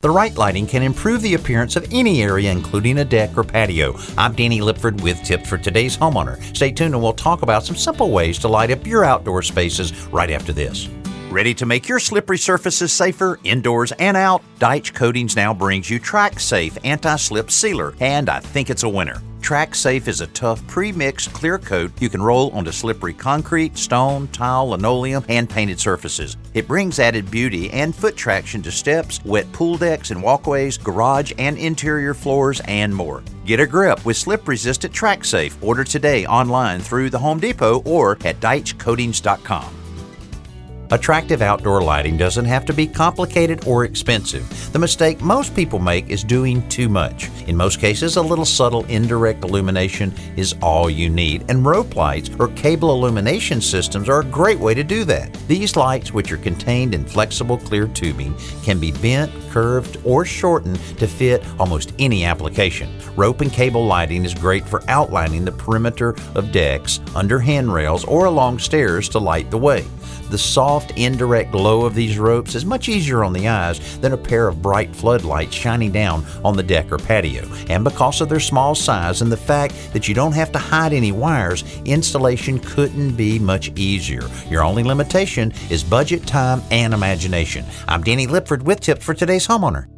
The right lighting can improve the appearance of any area, including a deck or patio. I'm Danny Lipford with tips for today's homeowner. Stay tuned and we'll talk about some simple ways to light up your outdoor spaces right after this. Ready to make your slippery surfaces safer, indoors and out? Deitch Coatings now brings you Track Safe Anti-Slip Sealer, and I think it's a winner. Track Safe is a tough pre-mixed clear coat you can roll onto slippery concrete, stone, tile, linoleum, and painted surfaces. It brings added beauty and foot traction to steps, wet pool decks and walkways, garage and interior floors, and more. Get a grip with slip-resistant Track Safe. Order today online through the Home Depot or at DeitchCoatings.com. Attractive outdoor lighting doesn't have to be complicated or expensive. The mistake most people make is doing too much. In most cases, a little subtle indirect illumination is all you need, and rope lights or cable illumination systems are a great way to do that. These lights, which are contained in flexible clear tubing, can be bent, curved, or shortened to fit almost any application. Rope and cable lighting is great for outlining the perimeter of decks, under handrails, or along stairs to light the way. The soft, indirect glow of these ropes is much easier on the eyes than a pair of bright floodlights shining down on the deck or patio. And because of their small size and the fact that you don't have to hide any wires, installation couldn't be much easier. Your only limitation is budget, time, and imagination. I'm Danny Lipford with tips for today's homeowner.